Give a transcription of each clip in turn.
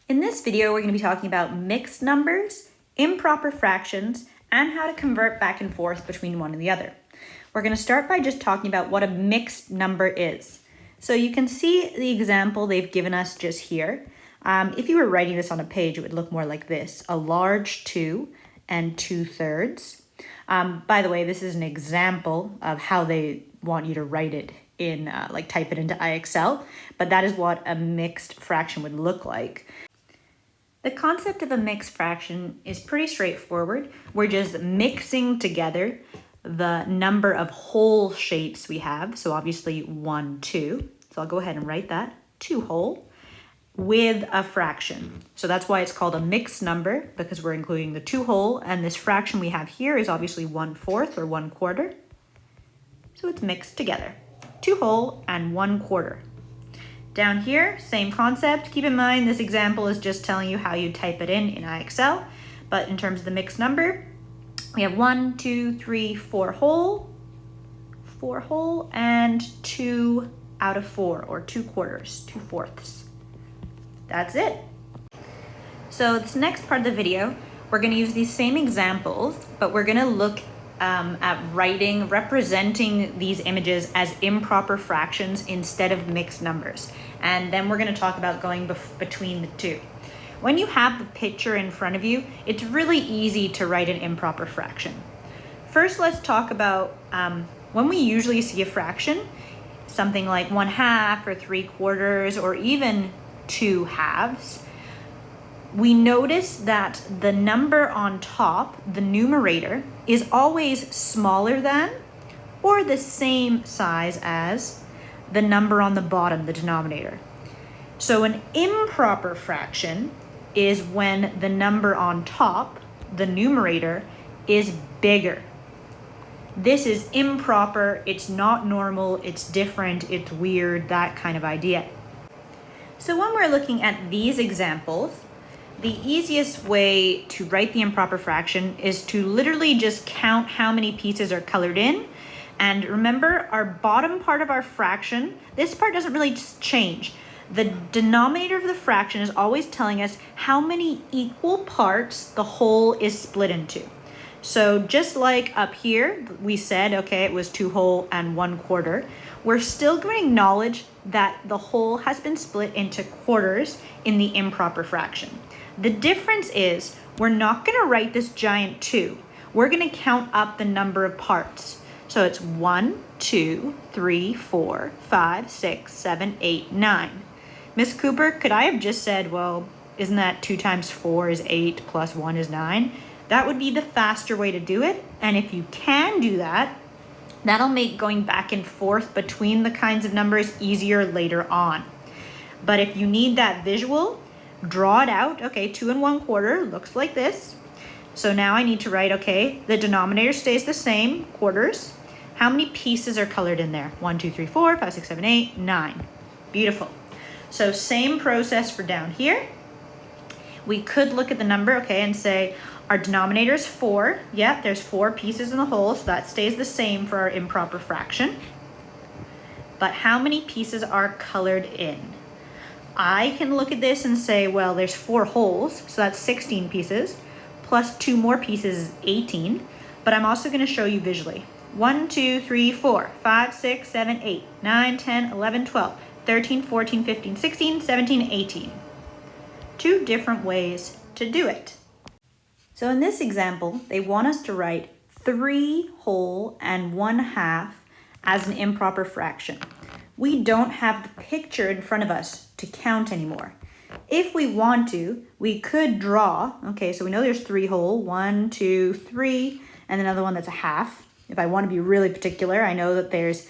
In this video, we're going to be talking about mixed numbers, improper fractions, and how to convert back and forth between one and the other. We're going to start by just talking about what a mixed number is. So you can see the example they've given us just here. If you were writing this on a page, it would look more like this: a large 2 and 2/3. By the way, this is an example of how they want you to write it in, type it into IXL, but that is what a mixed fraction would look like. The concept of a mixed fraction is pretty straightforward. We're just mixing together the number of whole shapes we have. So obviously 1, 2. So I'll go ahead and write that, 2 whole, with a fraction. So that's why it's called a mixed number, because we're including the 2 whole, and this fraction we have here is obviously 1/4 or 1/4. So it's mixed together, 2 whole and 1/4. Down here, same concept. Keep in mind, this example is just telling you how you type it in IXL, but in terms of the mixed number, we have 1, 2, 3, 4 whole, and 2 out of 4, or 2/4, 2/4. That's it. So this next part of the video, we're going to use these same examples, but we're going to look at representing these images as improper fractions instead of mixed numbers. And then we're going to talk about going between the two. When you have the picture in front of you, it's really easy to write an improper fraction. First, let's talk about when we usually see a fraction, something like 1/2 or 3/4 or even 2 halves. We notice that the number on top, the numerator, is always smaller than or the same size as the number on the bottom, the denominator. So an improper fraction is when the number on top, the numerator, is bigger. This is improper, it's not normal, it's different, it's weird, that kind of idea. So when we're looking at these examples, the easiest way to write the improper fraction is to literally just count how many pieces are colored in. And remember, our bottom part of our fraction, this part doesn't really change. The denominator of the fraction is always telling us how many equal parts the whole is split into. So just like up here, we said, okay, it was 2 whole and 1/4. We're still going to acknowledge that the whole has been split into quarters in the improper fraction. The difference is we're not going to write this giant 2. We're going to count up the number of parts. So it's 1, 2, 3, 4, 5, 6, 7, 8, 9. Miss Cooper, could I have just said, well, isn't that 2 times 4 is 8 plus 1 is 9? That would be the faster way to do it. And if you can do that, that'll make going back and forth between the kinds of numbers easier later on. But if you need that visual, draw it out. Okay, 2 and 1/4 looks like this. So now I need to write, okay, the denominator stays the same, quarters. How many pieces are colored in there? 1, 2, 3, 4, 5, 6, 7, 8, 9. Beautiful. So same process for down here. We could look at the number, okay, and say our denominator is 4. Yeah, there's 4 pieces in the whole, so that stays the same for our improper fraction. But how many pieces are colored in? I can look at this and say, well, there's 4 wholes, so that's 16 pieces, plus 2 more pieces is 18, but I'm also going to show you visually. 1, 2, 3, 4, 5, 6, 7, 8, 9, 10, 11, 12, 13, 14, 15, 16, 17, 18. 2 different ways to do it. So in this example, they want us to write 3 whole and 1/2 as an improper fraction. We don't have the picture in front of us to count anymore. If we want to, we could draw. Okay, so we know there's 3 whole, 1, 2, 3, and another one that's a half. If I want to be really particular, I know that there's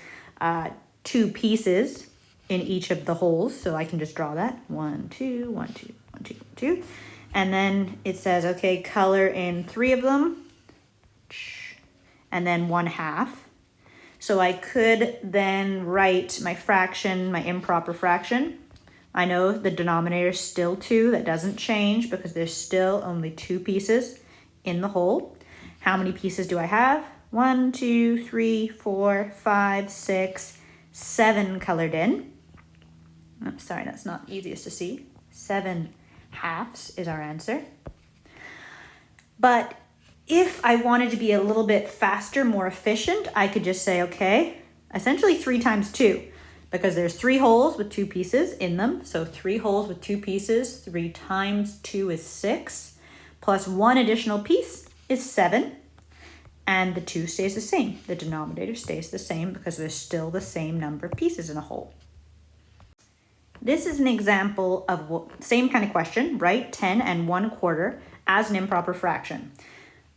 2 pieces in each of the holes, so I can just draw that. 1, 2, 1, 2, 1, 2, 1, 2. And then it says, okay, color in 3 of them, and then 1/2. So I could then write my fraction, my improper fraction. I know the denominator is still 2. That doesn't change because there's still only 2 pieces in the whole. How many pieces do I have? 1, 2, 3, 4, 5, 6, 7 colored in. I'm sorry, that's not easiest to see. 7 halves is our answer. But if I wanted to be a little bit faster, more efficient, I could just say, okay, essentially 3 times 2, because there's 3 holes with 2 pieces in them. So 3 holes with 2 pieces, 3 times 2 is 6, plus 1 additional piece is 7. And the 2 stays the same. The denominator stays the same because there's still the same number of pieces in a hole. This is an example of same kind of question, right? 10 and 1/4 as an improper fraction.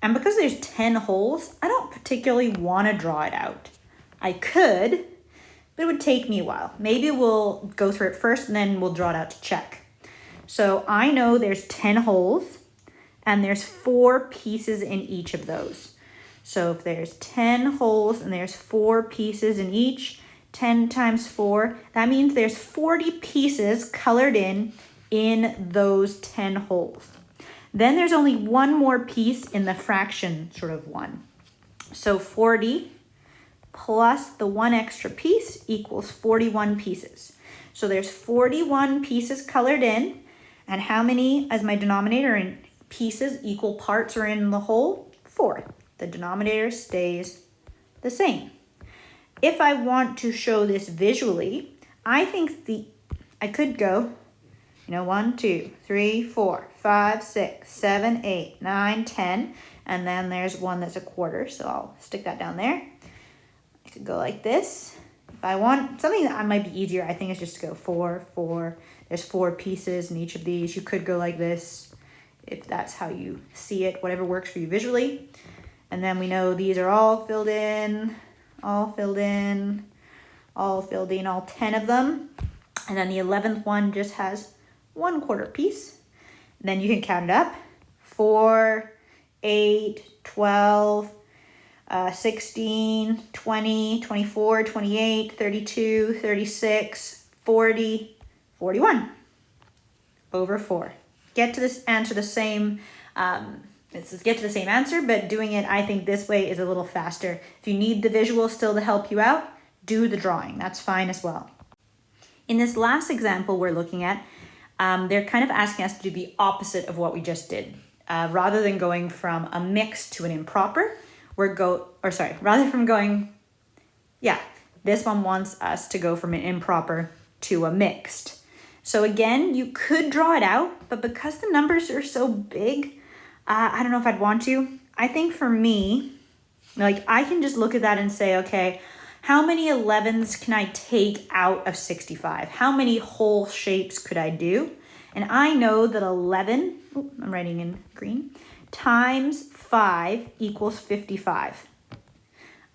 And because there's 10 holes, I don't particularly want to draw it out. I could, but it would take me a while. Maybe we'll go through it first and then we'll draw it out to check. So I know there's 10 holes and there's 4 pieces in each of those. So if there's 10 holes and there's 4 pieces in each, 10 times 4, that means there's 40 pieces colored in those 10 holes. Then there's only one more piece in the fraction sort of one. So 40 plus the 1 extra piece equals 41 pieces. So there's 41 pieces colored in, and how many as my denominator in pieces equal parts are in the hole? 4. The denominator stays the same. If I want to show this visually, I think I could go, 1, 2, 3, 4, 5, 6, 7, 8, 9, 10, and then there's one that's a quarter, so I'll stick that down there. I could go like this. If I want something that might be easier, I think it's just to go 4, 4. There's 4 pieces in each of these. You could go like this if that's how you see it, whatever works for you visually. And then we know these are all filled in, all 10 of them. And then the 11th one just has 1/4 piece. And then you can count it up. 4, 8, 12, 16, 20, 24, 28, 32, 36, 40, 41 over 4. Get to this answer the same, get to the same answer, but doing it, I think this way is a little faster. If you need the visual still to help you out, do the drawing. That's fine as well. In this last example we're looking at, they're kind of asking us to do the opposite of what we just did. Rather than going from a mixed to an improper, this one wants us to go from an improper to a mixed. So again, you could draw it out, but because the numbers are so big, I don't know if I'd want to. I think for me, I can just look at that and say, okay, how many 11s can I take out of 65? How many whole shapes could I do? And I know that 11, I'm writing in green, times 5 equals 55.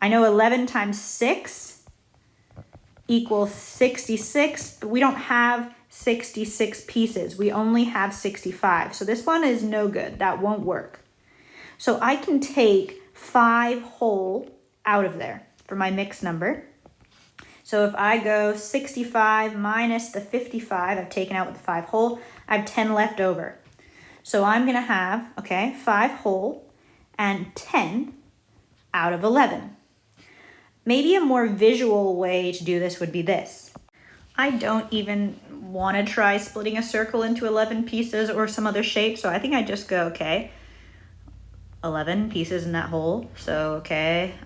I know 11 times 6 equals 66, but we don't have 66 pieces. We only have 65. So this one is no good. That won't work. So I can take 5 whole out of there for my mixed number. So if I go 65 minus the 55 I've taken out with the 5 whole, I have 10 left over. So I'm going to have, 5 whole and 10 out of 11. Maybe a more visual way to do this would be this. I don't even want to try splitting a circle into 11 pieces or some other shape, so I think I just go, 11 pieces in that hole. So,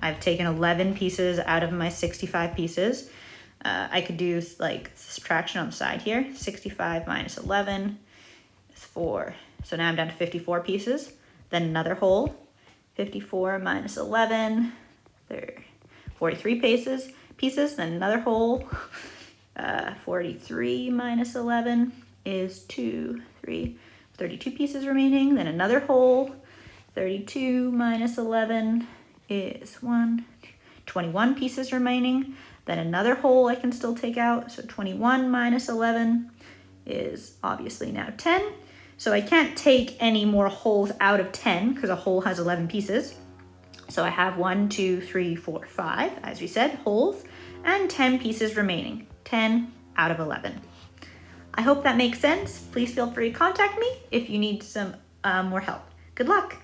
I've taken 11 pieces out of my 65 pieces. I could do subtraction on the side here. 65 minus 11 is 4. So now I'm down to 54 pieces. Then another hole. 54 minus 11, 43 pieces. Then another hole. 43 minus 11 is 32 pieces remaining. Then another hole. 32 minus 11 is 21 pieces remaining. Then another hole I can still take out. So 21 minus 11 is obviously now 10. So I can't take any more holes out of 10 because a hole has 11 pieces. So I have 1, 2, 3, 4, 5, as we said, holes, and 10 pieces remaining. 10 out of 11. I hope that makes sense. Please feel free to contact me if you need some more help. Good luck.